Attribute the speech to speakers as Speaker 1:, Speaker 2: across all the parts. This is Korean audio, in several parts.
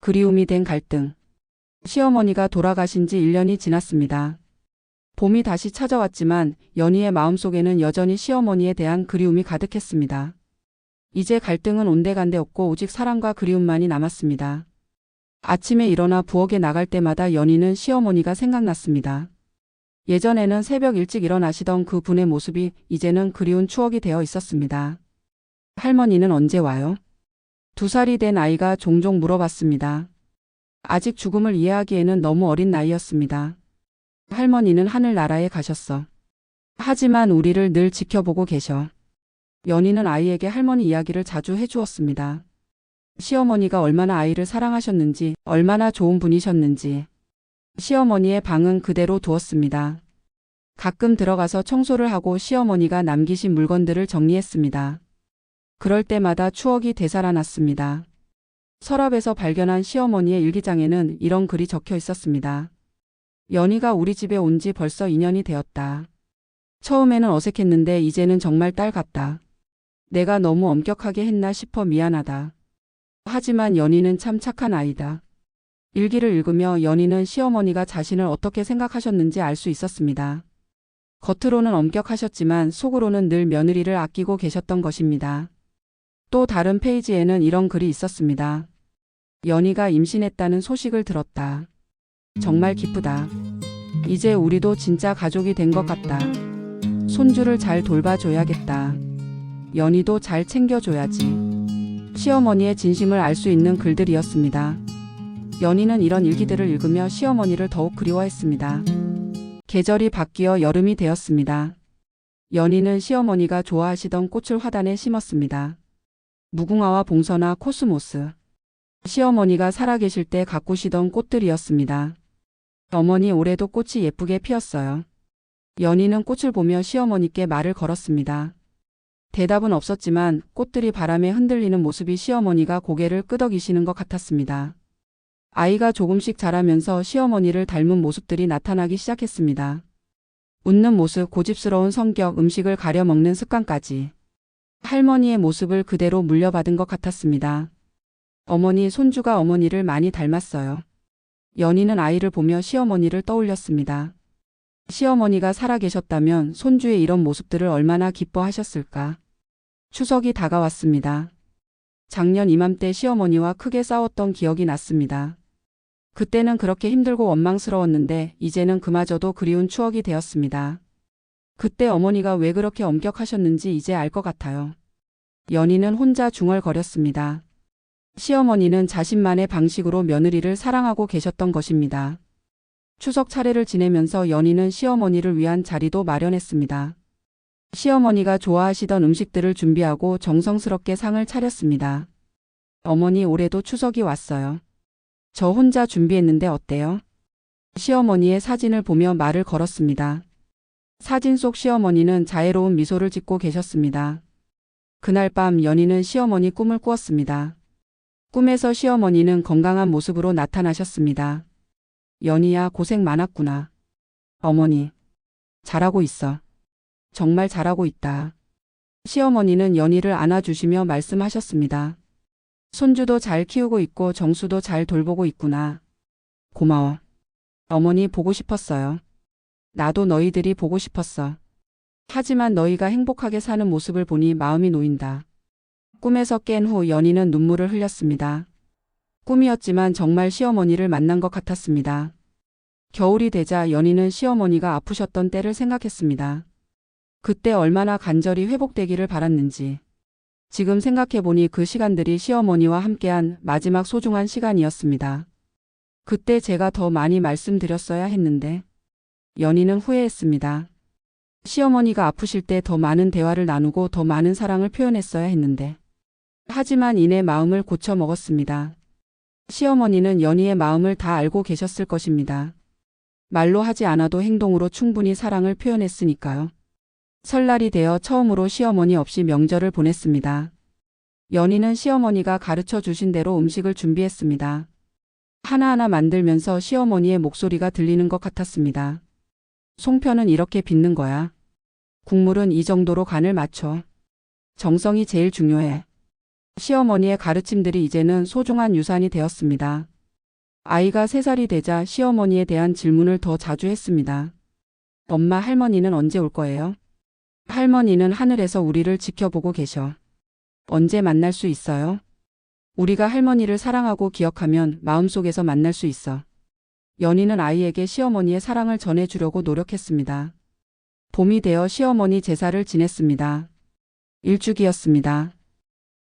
Speaker 1: 그리움이 된 갈등. 시어머니가 돌아가신 지 1년이 지났습니다. 봄이 다시 찾아왔지만 연희의 마음속에는 여전히 시어머니에 대한 그리움이 가득했습니다. 이제 갈등은 온데간데 없고 오직 사랑과 그리움만이 남았습니다. 아침에 일어나 부엌에 나갈 때마다 연희는 시어머니가 생각났습니다. 예전에는 새벽 일찍 일어나시던 그 분의 모습이 이제는 그리운 추억이 되어 있었습니다. 할머니는 언제 와요? 2살이 된 아이가 종종 물어봤습니다. 아직 죽음을 이해하기에는 너무 어린 나이였습니다. 할머니는 하늘나라에 가셨어. 하지만 우리를 늘 지켜보고 계셔. 연희는 아이에게 할머니 이야기를 자주 해주었습니다. 시어머니가 얼마나 아이를 사랑하셨는지, 얼마나 좋은 분이셨는지. 시어머니의 방은 그대로 두었습니다. 가끔 들어가서 청소를 하고 시어머니가 남기신 물건들을 정리했습니다. 그럴 때마다 추억이 되살아났습니다. 서랍에서 발견한 시어머니의 일기장에는 이런 글이 적혀 있었습니다. 연희가 우리 집에 온 지 벌써 2년이 되었다. 처음에는 어색했는데 이제는 정말 딸 같다. 내가 너무 엄격하게 했나 싶어 미안하다. 하지만 연희는 참 착한 아이다. 일기를 읽으며 연희는 시어머니가 자신을 어떻게 생각하셨는지 알 수 있었습니다. 겉으로는 엄격하셨지만 속으로는 늘 며느리를 아끼고 계셨던 것입니다. 또 다른 페이지에는 이런 글이 있었습니다. 연희가 임신했다는 소식을 들었다. 정말 기쁘다. 이제 우리도 진짜 가족이 된 것 같다. 손주를 잘 돌봐줘야겠다. 연희도 잘 챙겨줘야지. 시어머니의 진심을 알 수 있는 글들이었습니다. 연희는 이런 일기들을 읽으며 시어머니를 더욱 그리워했습니다. 계절이 바뀌어 여름이 되었습니다. 연희는 시어머니가 좋아하시던 꽃을 화단에 심었습니다. 무궁화와 봉선화, 코스모스. 시어머니가 살아계실 때 가꾸시던 꽃들이었습니다. 어머니 올해도 꽃이 예쁘게 피었어요. 연희는 꽃을 보며 시어머니께 말을 걸었습니다. 대답은 없었지만 꽃들이 바람에 흔들리는 모습이 시어머니가 고개를 끄덕이시는 것 같았습니다. 아이가 조금씩 자라면서 시어머니를 닮은 모습들이 나타나기 시작했습니다. 웃는 모습, 고집스러운 성격, 음식을 가려 먹는 습관까지. 할머니의 모습을 그대로 물려받은 것 같았습니다. 어머니, 손주가 어머니를 많이 닮았어요. 연희는 아이를 보며 시어머니를 떠올렸습니다. 시어머니가 살아계셨다면 손주의 이런 모습들을 얼마나 기뻐하셨을까. 추석이 다가왔습니다. 작년 이맘때 시어머니와 크게 싸웠던 기억이 났습니다. 그때는 그렇게 힘들고 원망스러웠는데 이제는 그마저도 그리운 추억이 되었습니다. 그때 어머니가 왜 그렇게 엄격하셨는지 이제 알 것 같아요. 연희는 혼자 중얼거렸습니다. 시어머니는 자신만의 방식으로 며느리를 사랑하고 계셨던 것입니다. 추석 차례를 지내면서 연희는 시어머니를 위한 자리도 마련했습니다. 시어머니가 좋아하시던 음식들을 준비하고 정성스럽게 상을 차렸습니다. 어머니 올해도 추석이 왔어요. 저 혼자 준비했는데 어때요? 시어머니의 사진을 보며 말을 걸었습니다. 사진 속 시어머니는 자애로운 미소를 짓고 계셨습니다. 그날 밤 연희는 시어머니 꿈을 꾸었습니다. 꿈에서 시어머니는 건강한 모습으로 나타나셨습니다. 연희야, 고생 많았구나. 어머니, 잘하고 있어. 정말 잘하고 있다. 시어머니는 연희를 안아주시며 말씀하셨습니다. 손주도 잘 키우고 있고 정수도 잘 돌보고 있구나. 고마워. 어머니 보고 싶었어요. 나도 너희들이 보고 싶었어. 하지만 너희가 행복하게 사는 모습을 보니 마음이 놓인다. 꿈에서 깬 후 연희는 눈물을 흘렸습니다. 꿈이었지만 정말 시어머니를 만난 것 같았습니다. 겨울이 되자 연희는 시어머니가 아프셨던 때를 생각했습니다. 그때 얼마나 간절히 회복되기를 바랐는지. 지금 생각해보니 그 시간들이 시어머니와 함께한 마지막 소중한 시간이었습니다. 그때 제가 더 많이 말씀드렸어야 했는데. 연희는 후회했습니다. 시어머니가 아프실 때 더 많은 대화를 나누고 더 많은 사랑을 표현했어야 했는데. 하지만 이내 마음을 고쳐 먹었습니다. 시어머니는 연희의 마음을 다 알고 계셨을 것입니다. 말로 하지 않아도 행동으로 충분히 사랑을 표현했으니까요. 설날이 되어 처음으로 시어머니 없이 명절을 보냈습니다. 연희는 시어머니가 가르쳐 주신 대로 음식을 준비했습니다. 하나하나 만들면서 시어머니의 목소리가 들리는 것 같았습니다. 송편은 이렇게 빚는 거야. 국물은 이 정도로 간을 맞춰. 정성이 제일 중요해. 시어머니의 가르침들이 이제는 소중한 유산이 되었습니다. 아이가 3살이 되자 시어머니에 대한 질문을 더 자주 했습니다. 엄마, 할머니는 언제 올 거예요? 할머니는 하늘에서 우리를 지켜보고 계셔. 언제 만날 수 있어요? 우리가 할머니를 사랑하고 기억하면 마음속에서 만날 수 있어. 연희는 아이에게 시어머니의 사랑을 전해주려고 노력했습니다. 봄이 되어 시어머니 제사를 지냈습니다. 일주기였습니다.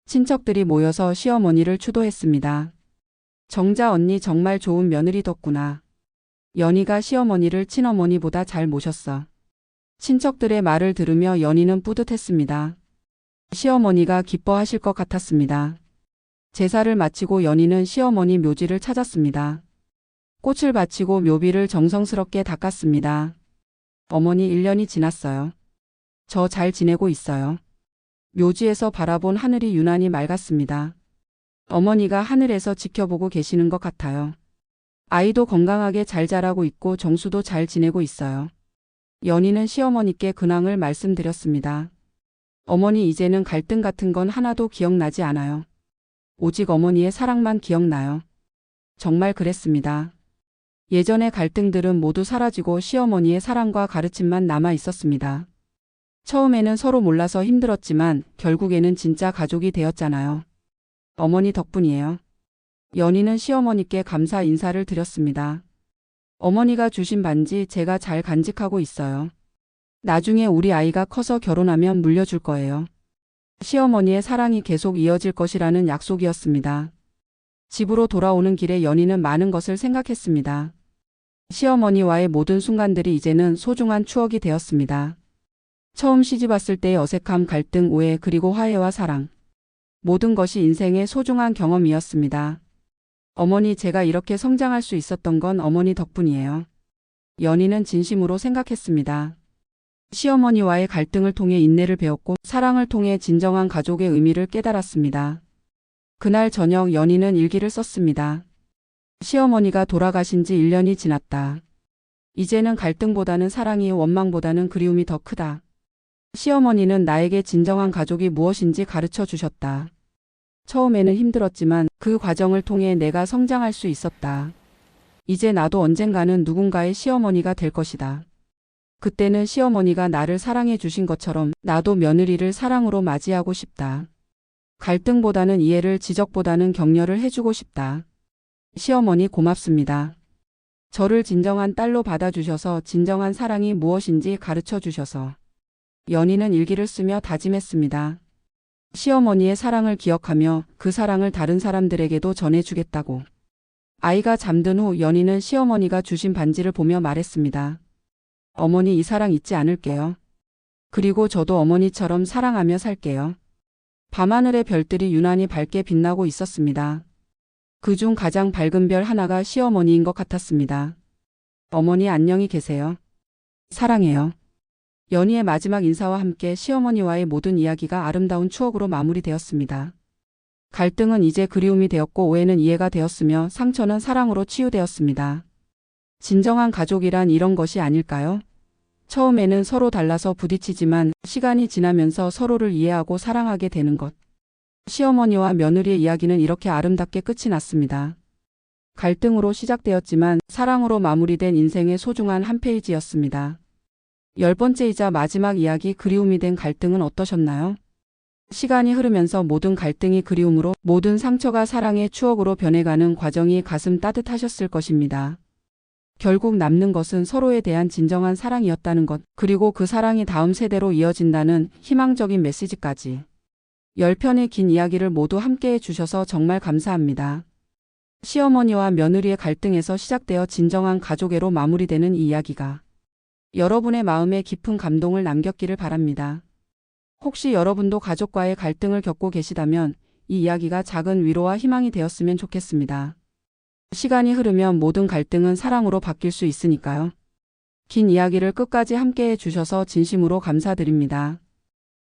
Speaker 1: 친척들이 모여서 시어머니를 추도했습니다. 정자 언니 정말 좋은 며느리 뒀구나. 연희가 시어머니를 친어머니보다 잘 모셨어. 친척들의 말을 들으며 연희는 뿌듯했습니다. 시어머니가 기뻐하실 것 같았습니다. 제사를 마치고 연희는 시어머니 묘지를 찾았습니다. 꽃을 바치고 묘비를 정성스럽게 닦았습니다. 어머니 1년이 지났어요. 저 잘 지내고 있어요. 묘지에서 바라본 하늘이 유난히 맑았습니다. 어머니가 하늘에서 지켜보고 계시는 것 같아요. 아이도 건강하게 잘 자라고 있고 정수도 잘 지내고 있어요. 연희는 시어머니께 근황을 말씀드렸습니다. 어머니, 이제는 갈등 같은 건 하나도 기억나지 않아요. 오직 어머니의 사랑만 기억나요. 정말 그랬습니다. 예전의 갈등들은 모두 사라지고 시어머니의 사랑과 가르침만 남아 있었습니다. 처음에는 서로 몰라서 힘들었지만 결국에는 진짜 가족이 되었잖아요. 어머니 덕분이에요. 연희는 시어머니께 감사 인사를 드렸습니다. 어머니가 주신 반지 제가 잘 간직하고 있어요. 나중에 우리 아이가 커서 결혼하면 물려줄 거예요. 시어머니의 사랑이 계속 이어질 것이라는 약속이었습니다. 집으로 돌아오는 길에 연희는 많은 것을 생각했습니다. 시어머니와의 모든 순간들이 이제는 소중한 추억이 되었습니다. 처음 시집왔을 때의 어색함, 갈등, 오해, 그리고 화해와 사랑. 모든 것이 인생의 소중한 경험이었습니다. 어머니, 제가 이렇게 성장할 수 있었던 건 어머니 덕분이에요. 연희는 진심으로 생각했습니다. 시어머니와의 갈등을 통해 인내를 배웠고 사랑을 통해 진정한 가족의 의미를 깨달았습니다. 그날 저녁 연희는 일기를 썼습니다. 시어머니가 돌아가신 지 1년이 지났다. 이제는 갈등보다는 사랑이, 원망보다는 그리움이 더 크다. 시어머니는 나에게 진정한 가족이 무엇인지 가르쳐 주셨다. 처음에는 힘들었지만 그 과정을 통해 내가 성장할 수 있었다. 이제 나도 언젠가는 누군가의 시어머니가 될 것이다. 그때는 시어머니가 나를 사랑해 주신 것처럼 나도 며느리를 사랑으로 맞이하고 싶다. 갈등보다는 이해를, 지적보다는 격려를 해주고 싶다. 시어머니 고맙습니다. 저를 진정한 딸로 받아주셔서 진정한 사랑이 무엇인지 가르쳐 주셔서. 연희는 일기를 쓰며 다짐했습니다. 시어머니의 사랑을 기억하며 그 사랑을 다른 사람들에게도 전해주겠다고. 아이가 잠든 후 연희는 시어머니가 주신 반지를 보며 말했습니다. 어머니, 이 사랑 잊지 않을게요. 그리고 저도 어머니처럼 사랑하며 살게요. 밤하늘의 별들이 유난히 밝게 빛나고 있었습니다. 그중 가장 밝은 별 하나가 시어머니인 것 같았습니다. 어머니, 안녕히 계세요. 사랑해요. 연희의 마지막 인사와 함께 시어머니와의 모든 이야기가 아름다운 추억으로 마무리되었습니다. 갈등은 이제 그리움이 되었고 오해는 이해가 되었으며 상처는 사랑으로 치유되었습니다. 진정한 가족이란 이런 것이 아닐까요? 처음에는 서로 달라서 부딪히지만 시간이 지나면서 서로를 이해하고 사랑하게 되는 것. 시어머니와 며느리의 이야기는 이렇게 아름답게 끝이 났습니다. 갈등으로 시작되었지만 사랑으로 마무리된 인생의 소중한 한 페이지였습니다. 10번째이자 마지막 이야기, 그리움이 된 갈등은 어떠셨나요? 시간이 흐르면서 모든 갈등이 그리움으로, 모든 상처가 사랑의 추억으로 변해가는 과정이 가슴 따뜻하셨을 것입니다. 결국 남는 것은 서로에 대한 진정한 사랑이었다는 것, 그리고 그 사랑이 다음 세대로 이어진다는 희망적인 메시지까지. 10편의 긴 이야기를 모두 함께 해주셔서 정말 감사합니다. 시어머니와 며느리의 갈등에서 시작되어 진정한 가족애로 마무리되는 이 이야기가 여러분의 마음에 깊은 감동을 남겼기를 바랍니다. 혹시 여러분도 가족과의 갈등을 겪고 계시다면 이 이야기가 작은 위로와 희망이 되었으면 좋겠습니다. 시간이 흐르면 모든 갈등은 사랑으로 바뀔 수 있으니까요. 긴 이야기를 끝까지 함께 해주셔서 진심으로 감사드립니다.